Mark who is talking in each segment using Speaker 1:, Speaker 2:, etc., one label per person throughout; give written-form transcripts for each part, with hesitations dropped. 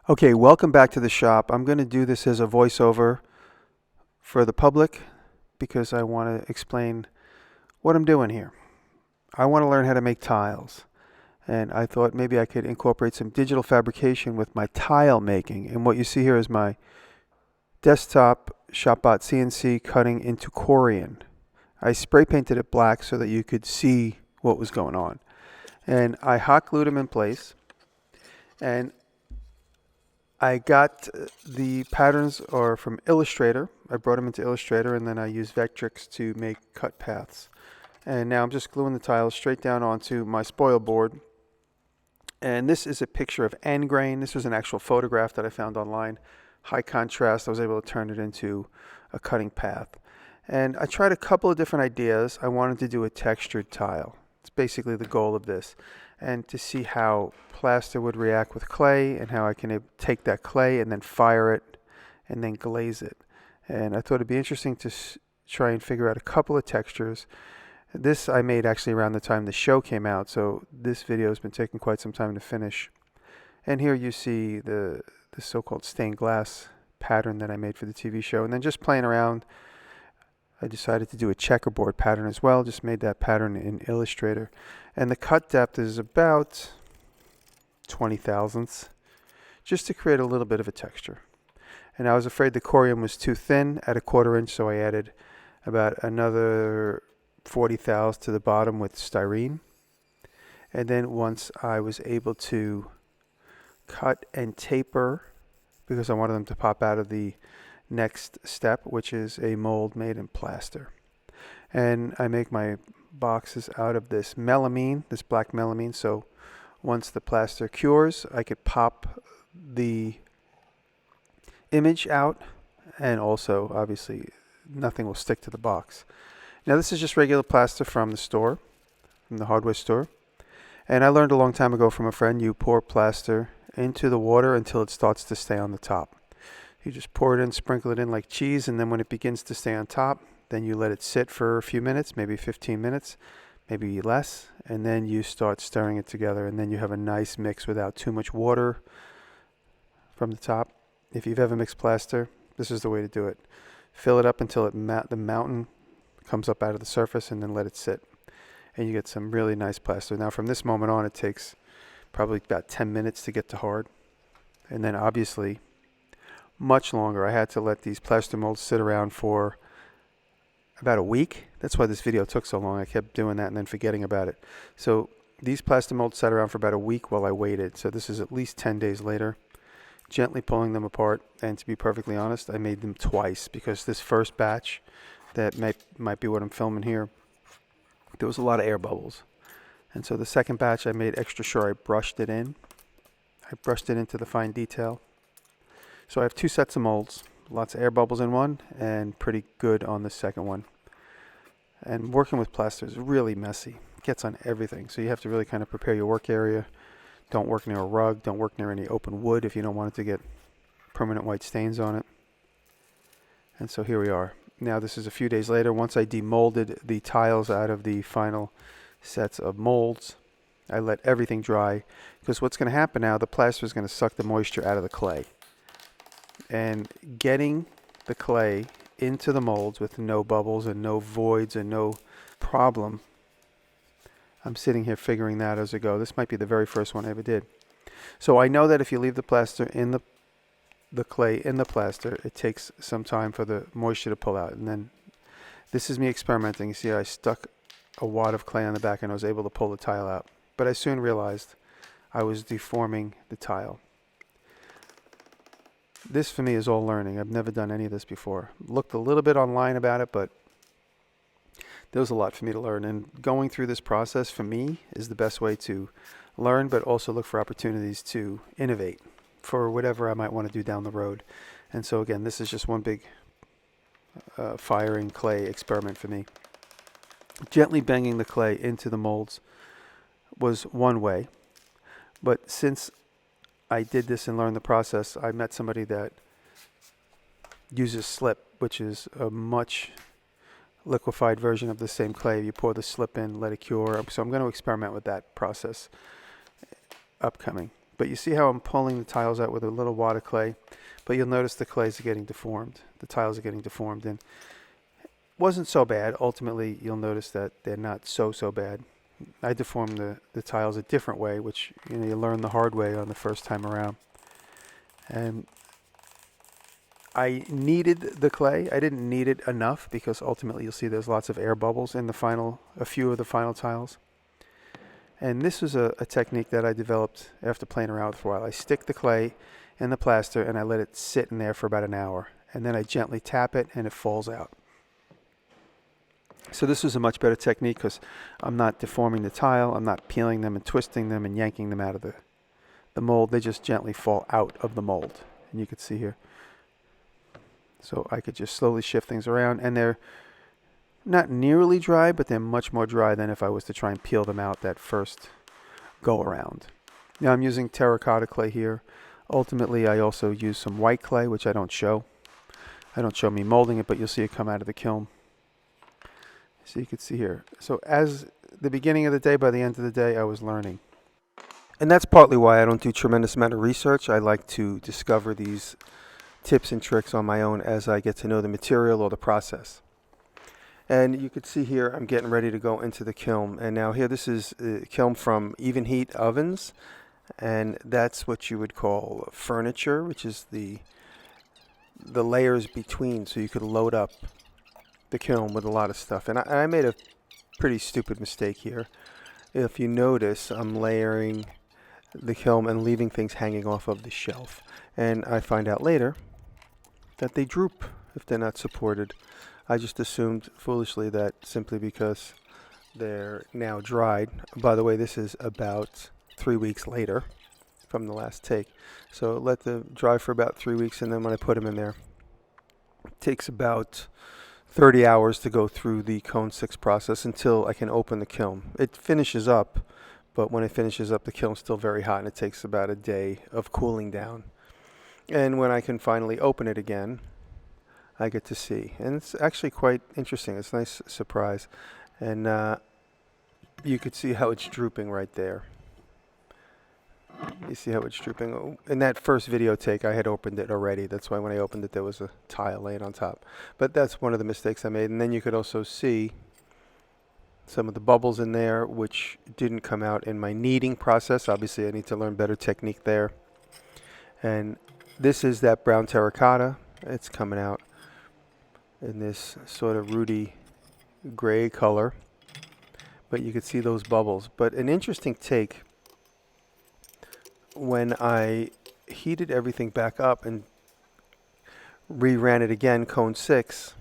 Speaker 1: Okay, welcome back to the shop. I'm going to do this as a voiceover for the public because I want to explain what I'm doing here. I want to learn how to make tiles, and I thought maybe I could incorporate some digital fabrication with my tile making. And what you see here is my desktop ShopBot CNC cutting into Corian. I spray painted it black so that you could see what was going on. And I hot glued them in place, and I got the patterns are from Illustrator. I brought them into Illustrator, and then I used Vectrix to make cut paths. And now I'm just gluing the tiles straight down onto my spoil board. And this is a picture of end grain. This was an actual photograph that I found online. High contrast. I was able to turn it into a cutting path. And I tried a couple of different ideas. I wanted to do a textured tile. It's basically the goal of this. And to see how plaster would react with clay and how I can take that clay and then fire it and then glaze it. And I thought it'd be interesting to try and figure out a couple of textures. This I made actually around the time the show came out, so this video has been taking quite some time to finish. And here you see the so-called stained glass pattern that I made for the TV show. And then just playing around, I decided to do a checkerboard pattern as well. Just made that pattern in Illustrator. And the cut depth is about 20 thousandths, just to create a little bit of a texture. And I was afraid the Corian was too thin at 1/4 inch, so I added about another 40 thou to the bottom with styrene. And then once I was able to cut and taper, because I wanted them to pop out of the next step, which is a mold made in plaster. And I make my boxes out of this melamine, this black melamine, so once the plaster cures, I could pop the image out, and also obviously nothing will stick to the box. Now this is just regular plaster from the store, from the hardware store. And I learned a long time ago from a friend, you pour plaster into the water until it starts to stay on the top. You just pour it in, sprinkle it in like cheese, and then when it begins to stay on top, then you let it sit for a few minutes, maybe 15 minutes, maybe less, and then you start stirring it together, and then you have a nice mix without too much water from the top. If you've ever mixed plaster, this is the way to do it. Fill it up until the mountain comes up out of the surface, and then let it sit. And you get some really nice plaster. Now from this moment on, it takes probably about 10 minutes to get to hard. And then obviously much longer. I had to let these plaster molds sit around for about a week. That's why this video took so long. I kept doing that and then forgetting about it. So these plaster molds sat around for about a week while I waited. So this is at least 10 days later. Gently pulling them apart. And to be perfectly honest, I made them twice because this first batch, that might be what I'm filming here, there was a lot of air bubbles. And so the second batch I made extra sure I brushed it in. I brushed it into the fine detail. So I have two sets of molds, lots of air bubbles in one and pretty good on the second one. And working with plaster is really messy. It gets on everything. So you have to really kind of prepare your work area. Don't work near a rug. Don't work near any open wood if you don't want it to get permanent white stains on it. And so here we are. Now this is a few days later. Once I demolded the tiles out of the final sets of molds, I let everything dry, because what's going to happen now, the plaster is going to suck the moisture out of the clay. And getting the clay into the molds with no bubbles and no voids and no problem, I'm sitting here figuring that as I go. This might be the very first one I ever did. So I know that if you leave the plaster in the clay in the plaster, it takes some time for the moisture to pull out. And then this is me experimenting. You see, I stuck a wad of clay on the back and I was able to pull the tile out. But I soon realized I was deforming the tile. This for me is all learning. I've never done any of this before. Looked a little bit online about it, but there was a lot for me to learn. And going through this process for me is the best way to learn, but also look for opportunities to innovate for whatever I might want to do down the road. And so again, this is just one big firing clay experiment for me. Gently banging the clay into the molds was one way, but since I did this and learned the process, I met somebody that uses slip, which is a much liquefied version of the same clay. You pour the slip in, let it cure. So I'm going to experiment with that process upcoming. But you see how I'm pulling the tiles out with a little wad of clay, but you'll notice the clays are getting deformed. The tiles are getting deformed, and wasn't so bad. Ultimately, you'll notice that they're not so bad. I deformed the tiles a different way, which you learn the hard way on the first time around. And I kneaded the clay. I didn't knead it enough because ultimately you'll see there's lots of air bubbles in a few of the final tiles. And this was a technique that I developed after playing around with for a while. I stick the clay in the plaster and I let it sit in there for about an hour. And then I gently tap it and it falls out. So this is a much better technique because I'm not deforming the tile. I'm not peeling them and twisting them and yanking them out of the mold. They just gently fall out of the mold. And you can see here. So I could just slowly shift things around. And they're not nearly dry, but they're much more dry than if I was to try and peel them out that first go around. Now I'm using terracotta clay here. Ultimately, I also use some white clay, which I don't show. I don't show me molding it, but you'll see it come out of the kiln. So you can see here. So as the beginning of the day, by the end of the day, I was learning. And that's partly why I don't do tremendous amount of research. I like to discover these tips and tricks on my own as I get to know the material or the process. And you can see here I'm getting ready to go into the kiln. And now here, this is a kiln from Evenheat ovens. And that's what you would call furniture, which is the layers between, so you could load up the kiln with a lot of stuff. And I made a pretty stupid mistake here. If you notice, I'm layering the kiln and leaving things hanging off of the shelf. And I find out later that they droop if they're not supported. I just assumed foolishly that simply because they're now dried. By the way, this is about 3 weeks later from the last take. So let them dry for about 3 weeks, and then when I put them in there, it takes about 30 hours to go through the cone 6 process until I can open the kiln. It finishes up, but when it finishes up, the kiln's still very hot, and it takes about a day of cooling down. And when I can finally open it again, I get to see. And it's actually quite interesting. It's a nice surprise. And you could see how it's drooping right there. You see how it's drooping. In that first video take, I had opened it already. That's why when I opened it, there was a tile laying on top. But that's one of the mistakes I made. And then you could also see some of the bubbles in there, which didn't come out in my kneading process. Obviously, I need to learn better technique there. And this is that brown terracotta. It's coming out in this sort of ruddy gray color. But you could see those bubbles. But an interesting take, when I heated everything back up and reran it again, cone 6,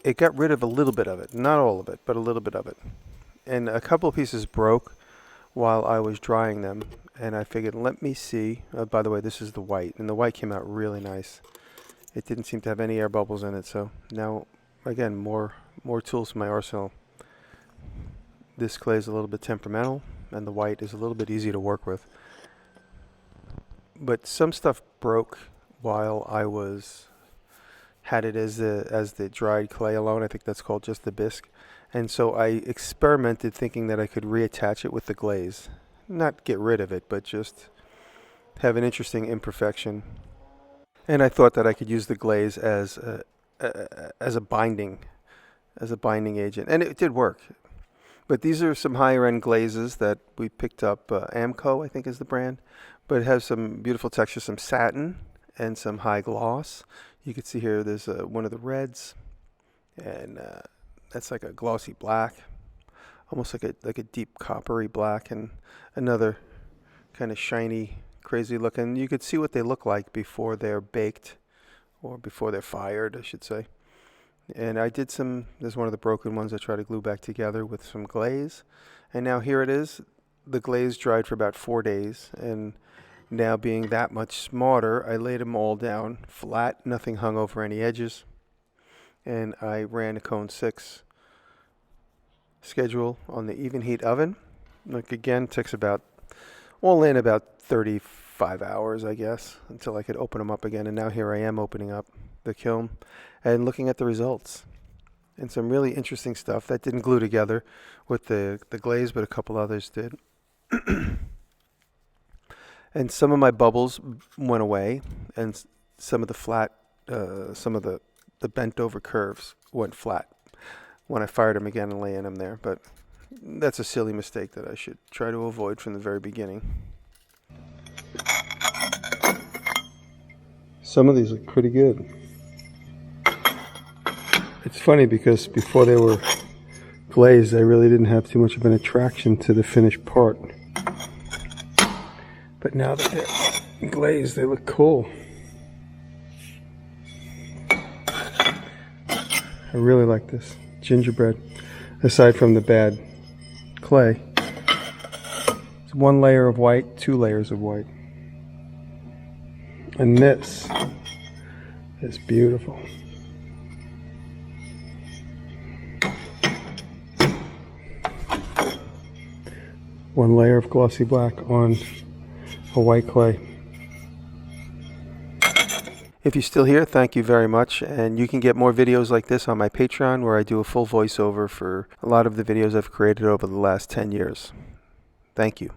Speaker 1: it got rid of a little bit of it. Not all of it, but a little bit of it. And a couple of pieces broke while I was drying them. And I figured, let me see. By the way, this is the white. And the white came out really nice. It didn't seem to have any air bubbles in it. So now, again, more tools in my arsenal. This clay is a little bit temperamental, and the white is a little bit easy to work with. But some stuff broke while I had it as the dried clay alone. I think that's called just the bisque. And so I experimented thinking that I could reattach it with the glaze. Not get rid of it, but just have an interesting imperfection. And I thought that I could use the glaze as a binding agent, and it did work. But these are some higher end glazes that we picked up. Amco, I think, is the brand, but it has some beautiful texture, some satin and some high gloss. You can see here there's one of the reds, and that's like a glossy black, almost like a deep coppery black, and another kind of shiny, crazy looking. You could see what they look like before they're baked, or before they're fired, I should say. And I did there's one of the broken ones I tried to glue back together with some glaze. And now here it is. The glaze dried for about 4 days. And now, being that much smarter, I laid them all down flat, nothing hung over any edges. And I ran a cone 6 schedule on the Evenheat oven. Like, again, takes about 35 hours, I guess, until I could open them up again. And now here I am opening up the kiln and looking at the results. And some really interesting stuff that didn't glue together with the glaze, but a couple others did. And some of my bubbles went away, and some of the flat, some of the bent over curves went flat when I fired them again and laying them there. But that's a silly mistake that I should try to avoid from the very beginning. Some of these look pretty good. It's funny because before they were glazed, I really didn't have too much of an attraction to the finished part. But now that they're glazed, they look cool. I really like this gingerbread, aside from the bad clay. It's one layer of white, 2 layers of white. And this is beautiful. One layer of glossy black on a white clay. If you're still here, thank you very much, and you can get more videos like this on my Patreon, where I do a full voiceover for a lot of the videos I've created over the last 10 years. Thank you.